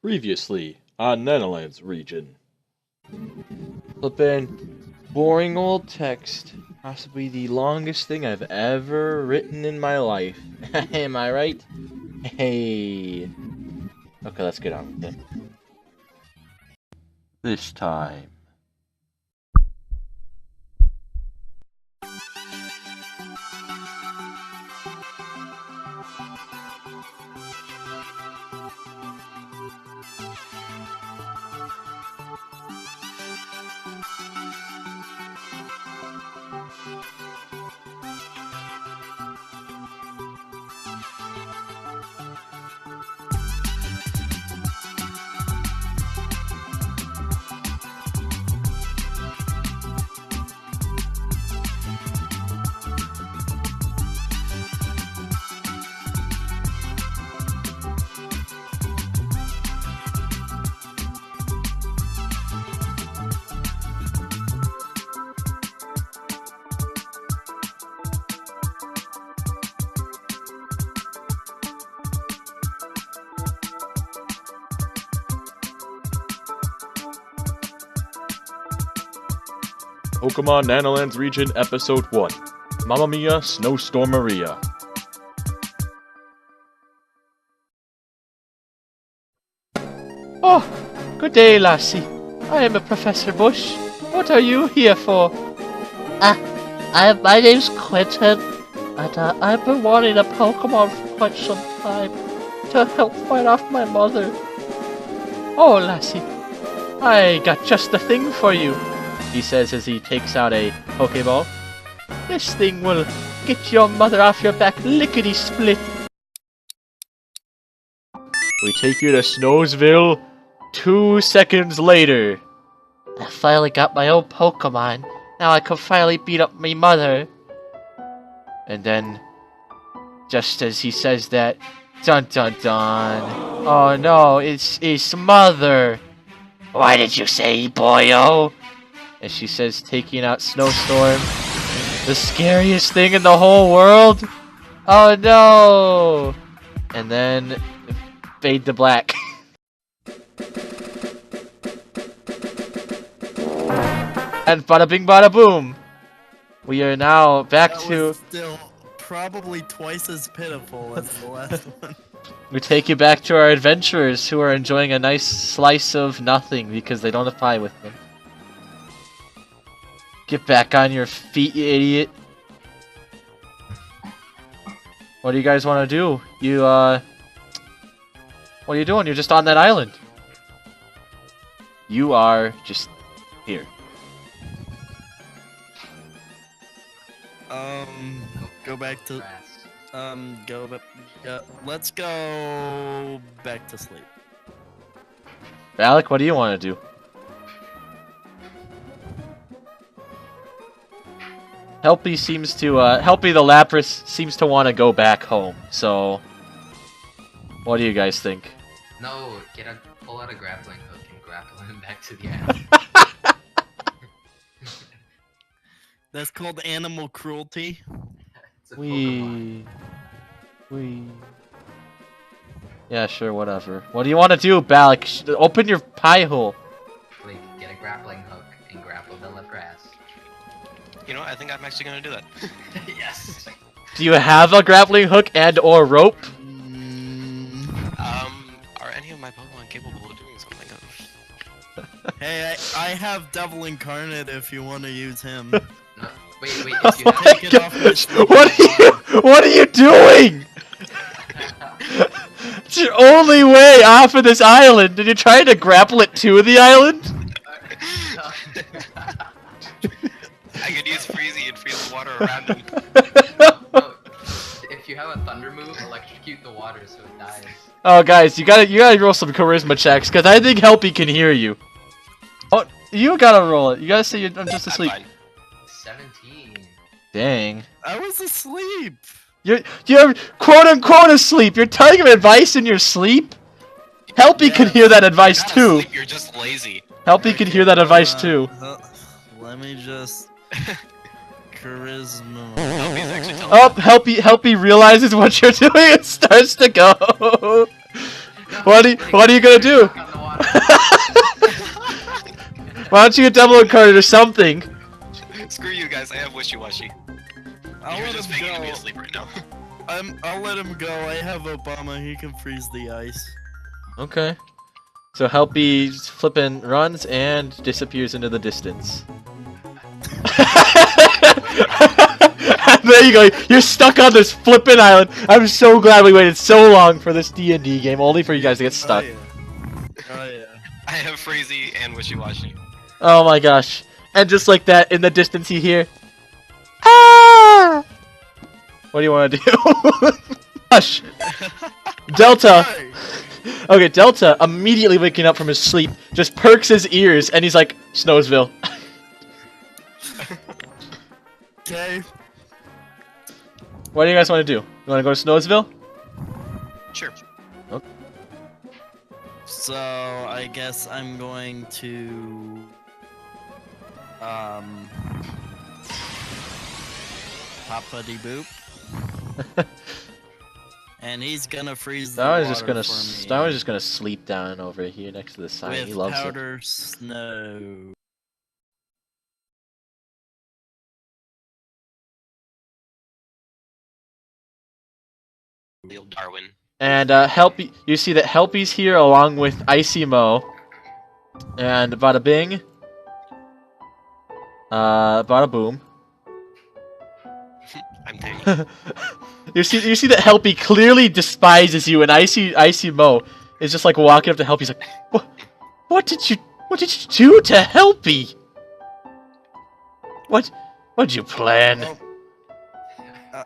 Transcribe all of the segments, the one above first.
Previously on Nanalands region. Flippin' boring old text. Possibly the longest thing I've ever written in my life. Am I right? Hey. Okay, let's get on with it. This time. Pokemon Nanalands Region Episode 1. Mamma Mia, Snowstormoria. Oh, good day, lassie. I am a Professor Bush. What are you here for? My name's Quentin, and I've been wanting a Pokemon for quite some time to help fight off my mother. Oh, lassie, I got just the thing for you, he says as he takes out a Pokeball. This thing will get your mother off your back lickety-split. We take you to Snowsville 2 seconds later. I finally got my own Pokemon. Now I can finally beat up my mother. And then, just as he says that, dun dun dun. Oh no, it's his mother. Why did you say boyo? And she says, taking out Snowstorm, the scariest thing in the whole world. Oh no! And then fade to black. And bada bing bada boom. We are now back to. Still probably twice as pitiful as the last one. We take you back to our adventurers who are enjoying a nice slice of nothing because they don't have pie with them. Get back on your feet, you idiot. What do you guys want to do? What are you doing? You're just on that island. You are just here. Go back to, let's go back to sleep. Balek, what do you want to do? Helpy seems to, Helpy the Lapras seems to want to go back home, so... What do you guys think? No, pull out a grappling hook and grapple him back to the island. That's called animal cruelty. It's a Pokemon. Yeah, sure, whatever. What do you want to do, Balek? Open your pie hole. Like, get a grappling hook and grapple the Lapras. You know what? I think I'm actually gonna do that. Yes. Do you have a grappling hook and or rope? Are any of my Pokemon capable of doing something else? Hey, I have Devil Incarnate if you want to use him. No, wait, if you have Take it off my sleep. What are you doing? It's your only way off of this island, and you're trying to grapple it to the island? I could use Freezy and freeze the water around him. No, if you have a thunder move, electrocute the water so it dies. Oh, guys, you gotta roll some charisma checks, because I think Helpy can hear you. Oh, you gotta roll it. You gotta say I'm just asleep. I'm fine. 17. Dang. I was asleep. You're quote-unquote asleep. You're telling him advice in your sleep? Helpy can hear that advice, You're not too. asleep, you're just lazy. Helpy can hear that advice, too. Let me just... Charisma. Helpy's actually telling Oh, Helpy realizes what you're doing and starts to go. No, What are you gonna do? Stuck on the water. Why don't you get double carded or something? Screw you guys, I have wishy-washy. I'll You're let just him faking to be go. asleep right now. I'll let him go. I have Obama. He can freeze the ice. Okay. So Helpy flippin' runs and disappears into the distance. There you go. You're stuck on this flippin' island. I'm so glad we waited so long for this D&D game, only for you guys to get stuck. Oh yeah. Oh yeah. I have Freezy and wishy-washy. Oh my gosh. And just like that, in the distance you hear... Ah! What do you want to do? Hush! Delta! Hey. Okay, Delta, immediately waking up from his sleep, just perks his ears, and he's like, Snowsville. Okay. What do you guys want to do? You want to go to Snowsville? Sure. So I guess I'm going to Papa de Boop. And he's gonna freeze the That water was for me just gonna sleep down over here next to the sign. with He loves it. powder snow. Real Darwin. And Helpy, you see that Helpy's here along with Icy Mo. And bada bing. Bada boom. I'm taking. you see that Helpy clearly despises you, and Icy Mo is just like walking up to Helpy. He's like, what did you do to Helpy? What did you plan? Well,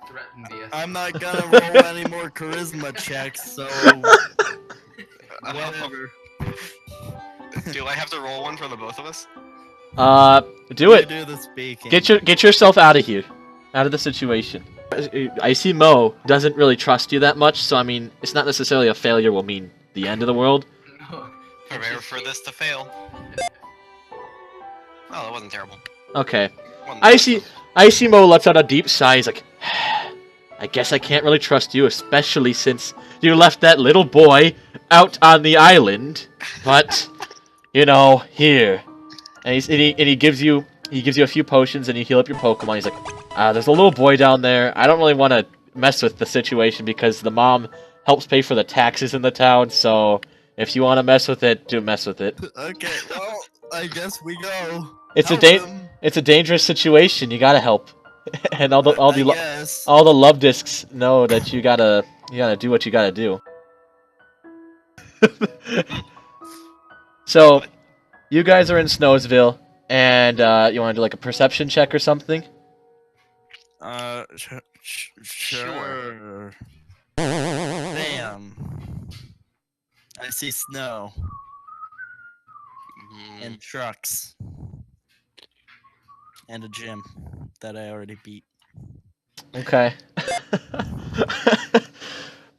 Threaten the I'm not gonna roll any more charisma checks, so whatever. Do I have to roll one for the both of us? Do You it. do the speaking. Get yourself out of here, out of the situation. Icy Mo doesn't really trust you that much, so I mean, it's not necessarily a failure will mean the end of the world. No. Prepare for this to fail. Oh, that wasn't terrible. Okay. Wasn't Icy Mo lets out a deep sigh. He's like, I guess I can't really trust you, especially since you left that little boy out on the island. But, you know, here. And he gives you a few potions and you heal up your Pokemon. He's like, there's a little boy down there. I don't really want to mess with the situation because the mom helps pay for the taxes in the town. So if you want to mess with it, do mess with it. Okay, well, I guess we go. It's Help a him, it's a dangerous situation. You gotta help. And I guess. all the love discs know that you gotta do what you gotta do. So, you guys are in Snowsville, and you want to do like a perception check or something? Sure. Bam. I see snow and trucks and a gym that I already beat. Okay.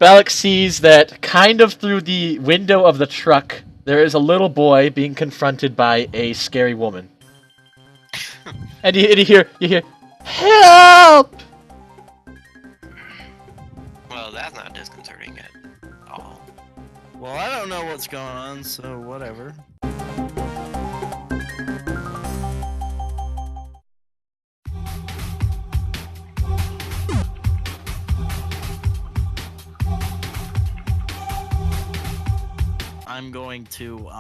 Balek sees that kind of through the window of the truck, there is a little boy being confronted by a scary woman. And you hear, help! Well, that's not disconcerting at all. Well, I don't know what's going on, so whatever. I'm going to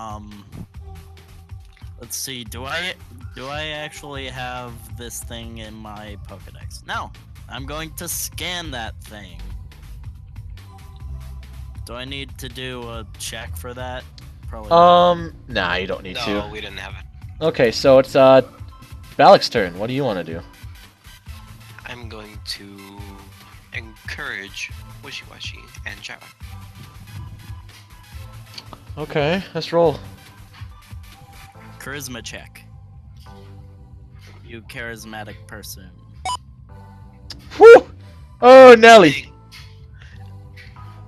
let's see, do I actually have this thing in my Pokedex? No. I'm going to scan that thing. Do I need to do a check for that? Probably not. Nah, you don't need No, to. we didn't have it. Okay, so it's Balek's turn. What do you want to do? I'm going to encourage Wishy-Washy and Chara. Okay, let's roll. Charisma check. You charismatic person. Whew! Oh, Nelly! Dang.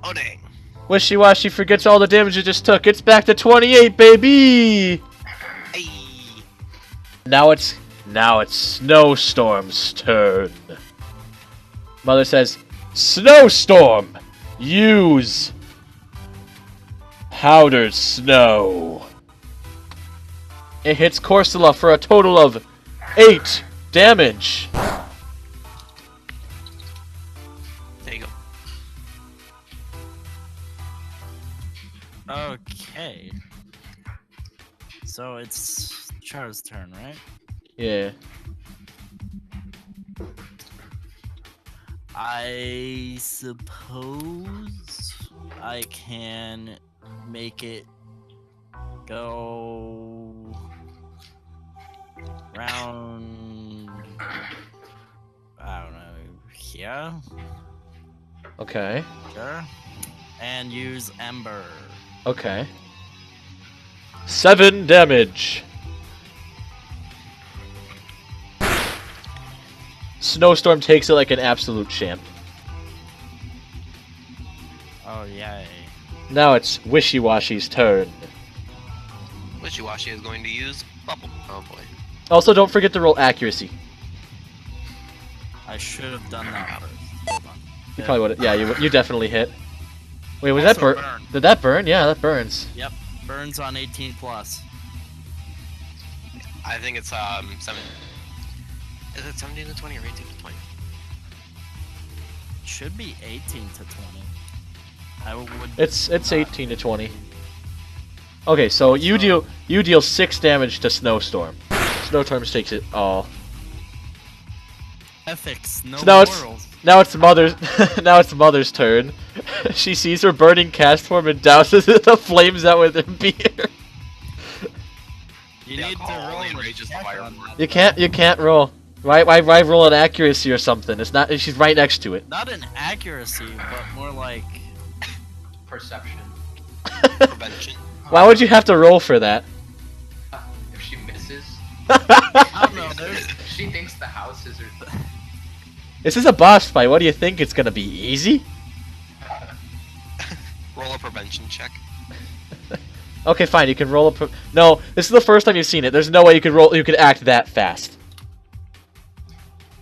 Oh dang. Wishy-Washy forgets all the damage it just took. It's back to 28, baby! Hey. Now it's Snowstorm's turn. Mother says, Snowstorm! Use! Powdered Snow. It hits Corsola for a total of 8 damage. There you go. Okay. So it's Char's turn, right? Yeah. I suppose I can make it go round. I don't know. Here? Okay. Sure. And use Ember. Okay. 7 damage. Snowstorm takes it like an absolute champ. Oh, yay. Now it's Wishy-Washy's turn. Wishy-Washy is going to use Bubble. Oh boy. Also, don't forget to roll accuracy. I should have done that first. Hold on. You probably would. Yeah, you definitely hit. Wait, was Also that burn? burn. Did that burn? Yeah, that burns. Yep. Burns on 18 plus. I think it's 7. Is it 17 to 20 or 18 to 20? Should be 18 to 20. I would. It's not- 18 to 20. Okay, so you deal 6 damage to Snowstorm. Snowstorm takes it all. Ethics. No So now it's morals. now it's mother's turn. She sees her burning cast form and douses the flames out with her beer. You The need to alcohol roll only a enrages the check fire on ward. that. You can't roll. Why roll an accuracy or something? It's not. She's right next to it. Not an accuracy, but more like. Perception. Prevention. Why would you have to roll for that? If she misses, I don't know. There's. she thinks the house is her. This is a boss fight. What do you think? It's gonna be easy? Roll a prevention check. Okay, fine. You can roll a. No, this is the first time you've seen it. There's no way you could roll. You could act that fast.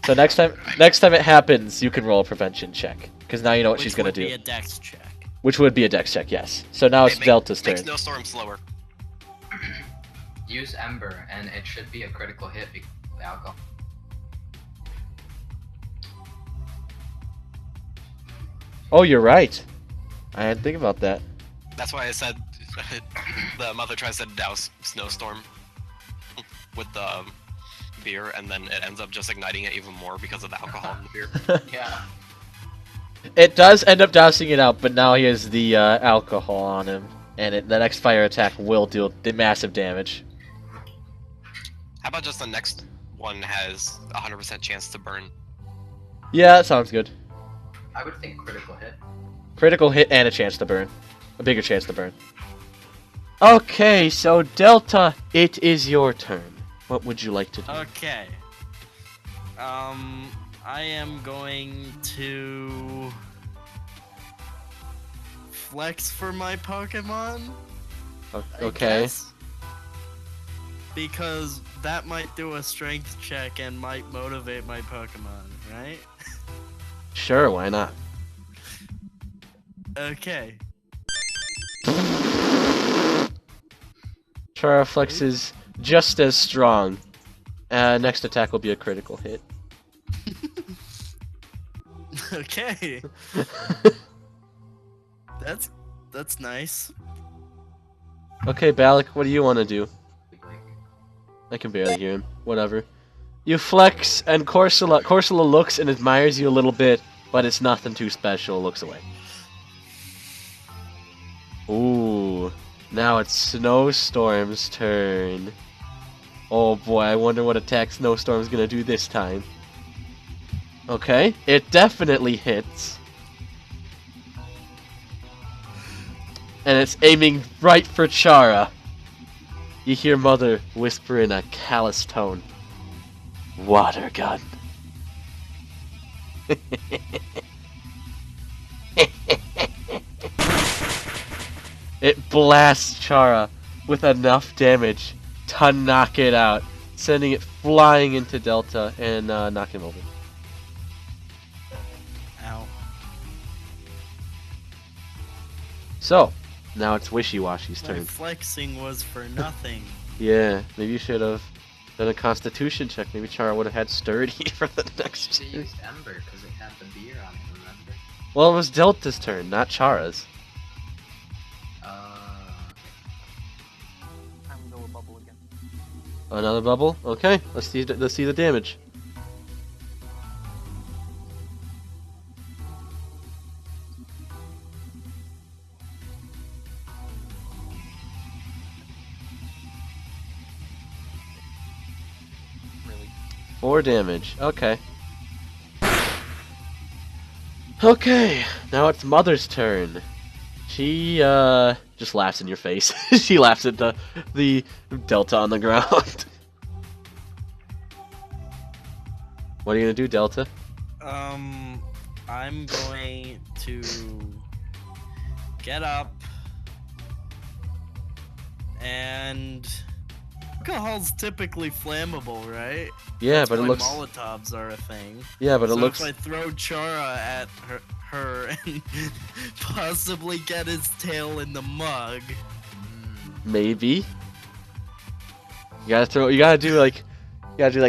So next time it happens, you can roll a prevention check because now you know what she's gonna Which would do. be a dex check. Which would be a dex check, yes. So now it's Delta's turn. Make Snowstorm slower. Use Ember, and it should be a critical hit because of the alcohol. Oh, you're right. I didn't think about that. That's why I said the mother tries to douse Snowstorm with the beer, and then it ends up just igniting it even more because of the alcohol in the beer. Yeah. It does end up dousing it out, but now he has the alcohol on him, and the next fire attack will deal the massive damage. How about just the next one has 100% chance to burn? Yeah, that sounds good. I would think critical hit. Critical hit and a chance to burn. A bigger chance to burn. Okay, so Delta, it is your turn. What would you like to do? Okay. I am going to flex for my Pokemon. I Okay. guess. Because that might do a strength check and might motivate my Pokemon, right? Sure, why not? Okay. Charaflex is just as strong. Next attack will be a critical hit. Okay. That's nice. Okay, Balek, what do you want to do? I can barely hear him. Whatever. You flex, and Corsola looks and admires you a little bit, but it's nothing too special. Looks away. Ooh. Now it's Snowstorm's turn. Oh boy, I wonder what attack Snowstorm's gonna do this time. Okay, it definitely hits. And it's aiming right for Chara. You hear Mother whisper in a callous tone. Water gun. It blasts Chara with enough damage to knock it out, sending it flying into Delta and knock him over. Ow. So, Now it's Wishy-Washy's My turn. flexing was for nothing. Yeah, maybe you should have done a Constitution check. Maybe Chara would have had Sturdy for the next She turn. used Ember because it had the beer on it, remember? Well, it was Delta's turn, not Chara's. I'm gonna go a bubble again. Another bubble? Okay, let's see the damage. Really? 4 damage. Okay. Okay, now it's Mother's turn. She just laughs in your face. She laughs at the Delta on the ground. What are you gonna do, Delta? I'm going to get up and alcohol's typically flammable, right? Yeah, That's but it why looks. Molotovs are a thing. Yeah, but it So looks. if I throw Chara at her and possibly get his tail in the mug. Maybe. You gotta do like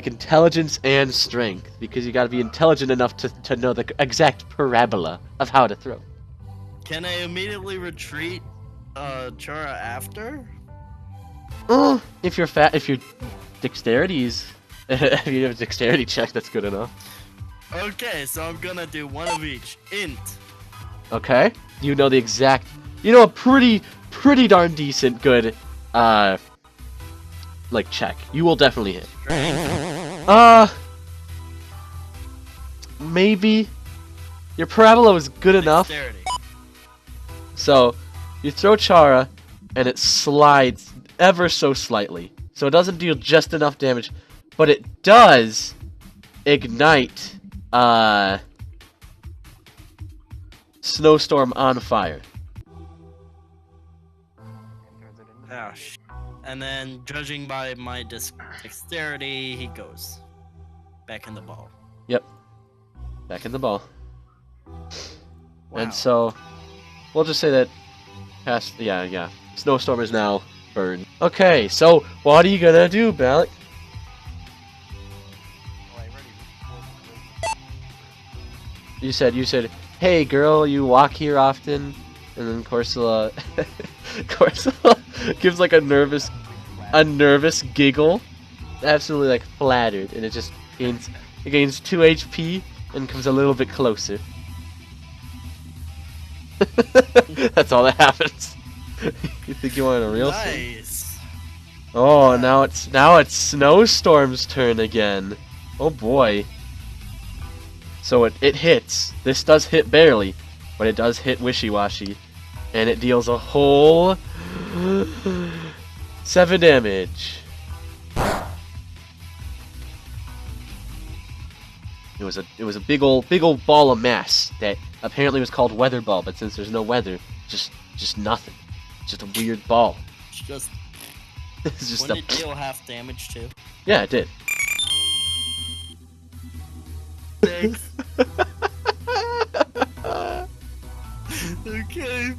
intelligence and strength, because you gotta be intelligent enough to know the exact parabola of how to throw. Can I immediately retreat Chara after? Oh, if your dexterity's if you have a dexterity check, that's good enough. Okay, so I'm gonna do one of each. Int. Okay. You know a pretty darn decent good like check. You will definitely hit. Maybe your parabola was good enough. Dexterity. So you throw Chara and it slides ever so slightly. So it doesn't deal just enough damage, but it does ignite Snowstorm on fire. Oh, and then, judging by my dexterity, he goes back in the ball. Yep. Back in the ball. Wow. And so we'll just say that yeah. Snowstorm is now burned. Okay, so what are you gonna do, Balek? Oh, I already You said, hey girl, you walk here often, and then Corsola gives like a nervous giggle, absolutely like flattered, and it just gains 2 HP and comes a little bit closer. That's all that happens. You think you want a real thing? Nice. Oh, now it's Snowstorm's turn again. Oh boy. So it hits. This does hit barely, but it does hit Wishy-Washy, and it deals a whole 7 damage. It was a big old ball of mass that apparently was called weather ball, but since there's no weather, just nothing. Just a weird ball. Just It's just wouldn't it deal half damage too? Yeah, it did. Thanks. Okay.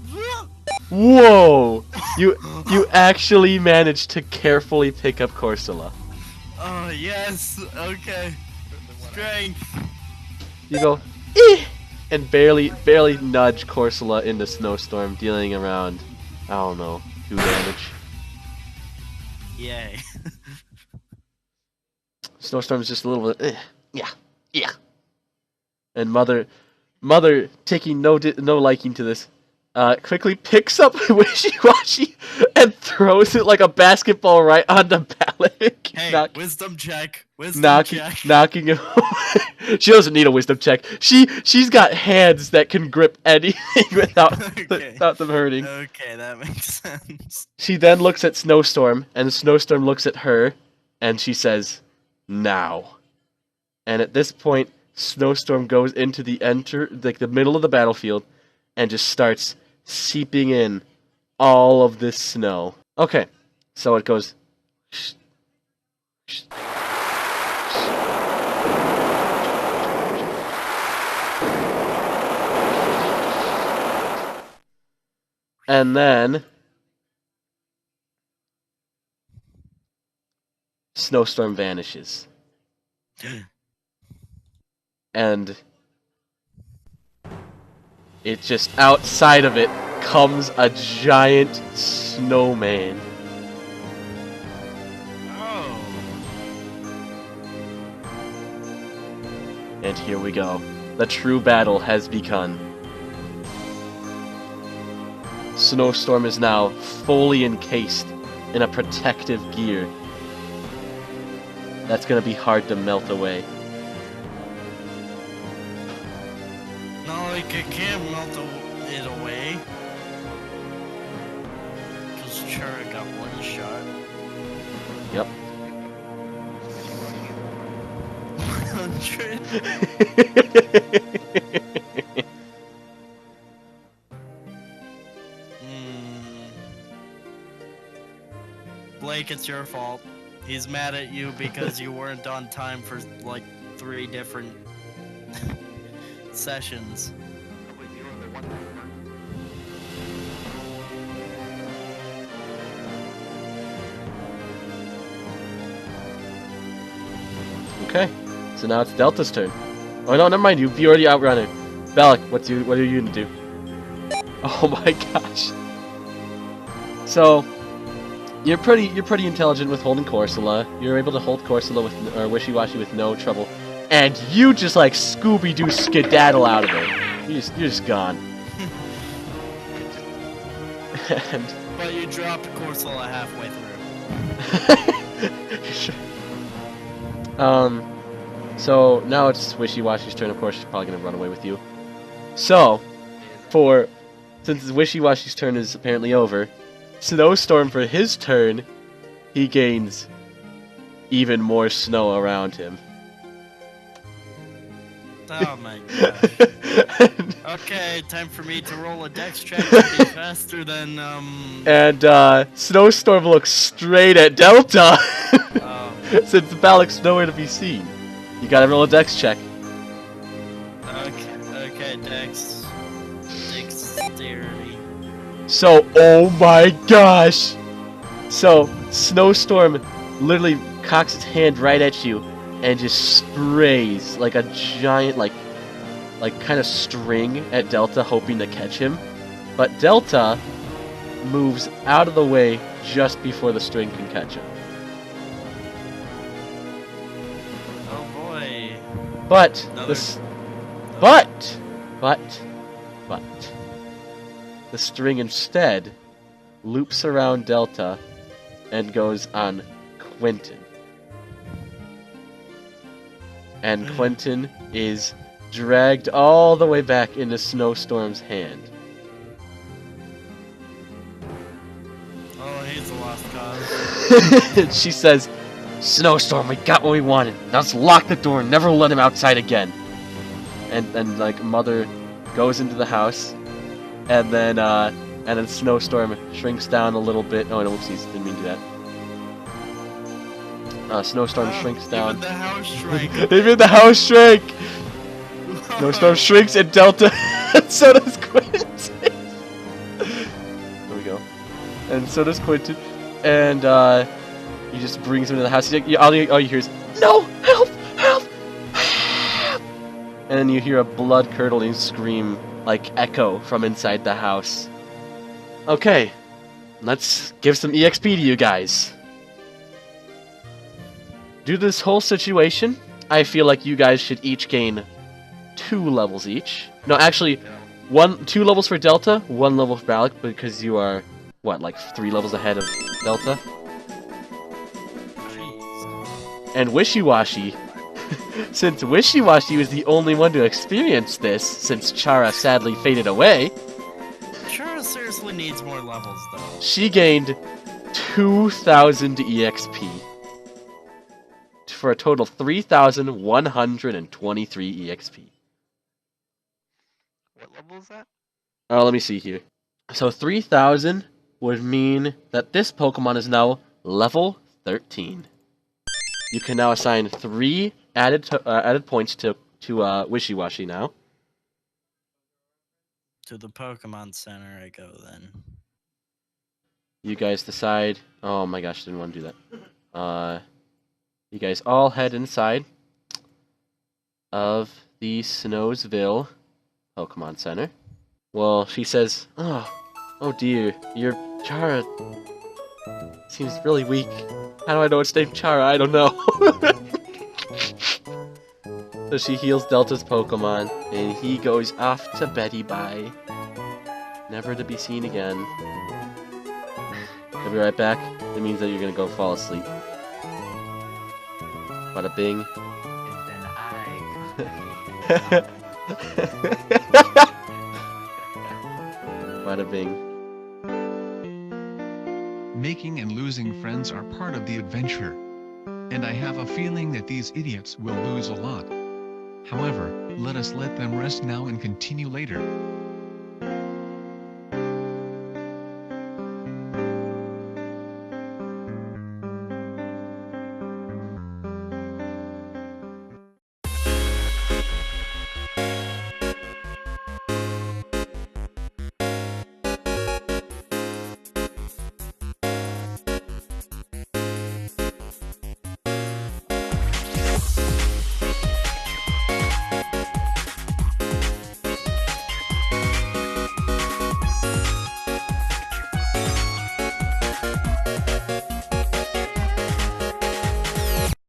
Whoa! You actually managed to carefully pick up Corsola. Oh yes. Okay. Strength. You go, and barely nudge Corsola into Snowstorm, dealing around, I don't know, 2 damage. Yay. Snowstorm's just a little bit, yeah. And Mother, taking no liking to this, quickly picks up Wishy-Washy and throws it like a basketball right onto Balek. Hey, wisdom check. Check. Knocking him away. She doesn't need a wisdom check. She's got hands that can grip anything without them hurting. Okay, that makes sense. She then looks at Snowstorm, and Snowstorm looks at her, and she says, "Now." And at this point, Snowstorm goes into the middle of the battlefield, and just starts seeping in all of this snow. Okay, so it goes. And then Snowstorm vanishes. And it just outside of it comes a giant snowman. Oh. And here we go. The true battle has begun. Snowstorm is now fully encased in a protective gear. That's gonna be hard to melt away. No, it can't melt it away. Because Chara got one shot. Yep. 100. Blake, it's your fault. He's mad at you because you weren't on time for like 3 different sessions. Wait, you were the one. Okay, so now it's Delta's turn. Oh no, never mind. You already outrun it. Balek, what are you gonna do? Oh my gosh. So you're pretty intelligent with holding Corsola. You're able to hold Corsola with or Wishy-Washy with no trouble, and you just like Scooby-Doo skedaddle out of there. You're just gone. And But you dropped Corsola halfway through. So now it's Wishy-Washy's turn. Of course, she's probably gonna run away with you. So, since Wishy-Washy's turn is apparently over, Snowstorm for his turn, he gains even more snow around him. Oh my gosh. Okay, time for me to roll a dex check to be faster than And Snowstorm looks straight at Delta, since Balek's nowhere to be seen. You gotta roll a dex check. Okay, dexterity. So, oh my gosh! So, Snowstorm literally cocks its hand right at you and just sprays like a giant, like kind of string at Delta, hoping to catch him. But Delta moves out of the way just before the string can catch him. Oh boy. But the string instead loops around Delta and goes on Quentin. And Quentin is dragged all the way back into Snowstorm's hand. Oh, he's a lost cause. She says, "Snowstorm, we got what we wanted. Now let's lock the door and never let him outside again." And like Mother goes into the house, and then Snowstorm shrinks down a little bit. Oh no, whoopsies, didn't mean to do that. Snowstorm shrinks down. Even the house shrank. Even the house shrank. Snowstorm shrinks and Delta, and so does Quentin. There we go. And so does Quentin, and he just brings him to the house. All you hear is, "No, help, help, help!" And then you hear a blood-curdling scream, like echo from inside the house. Okay, let's give some EXP to you guys. Due to this whole situation, I feel like you guys should each gain 2 levels each. No, actually, 2 levels for Delta, 1 level for Balek, because you are, what, like 3 levels ahead of Delta? And Wishy-Washy, since Wishy-Washy was the only one to experience this, since Chara sadly faded away, Chara seriously needs more levels, though. she gained 2,000 EXP. For a total of 3,123 EXP. What level is that? Oh, let me see here. So 3,000 would mean that this Pokemon is now level 13. You can now assign 3 added points to Wishy-Washy now. To the Pokemon Center I go then. You guys decide. Oh my gosh, didn't want to do that. You guys all head inside of the Snowsville Pokemon Center. Well, she says, oh dear, your Chara seems really weak. How do I know it's named Chara? I don't know. So she heals Delta's Pokemon, and he goes off to Betty Bye. Never to be seen again. I'll be right back. It means that you're gonna go fall asleep. Bada bing. And then Bada bing. Making and losing friends are part of the adventure. And I have a feeling that these idiots will lose a lot. However, let us let them rest now and continue later.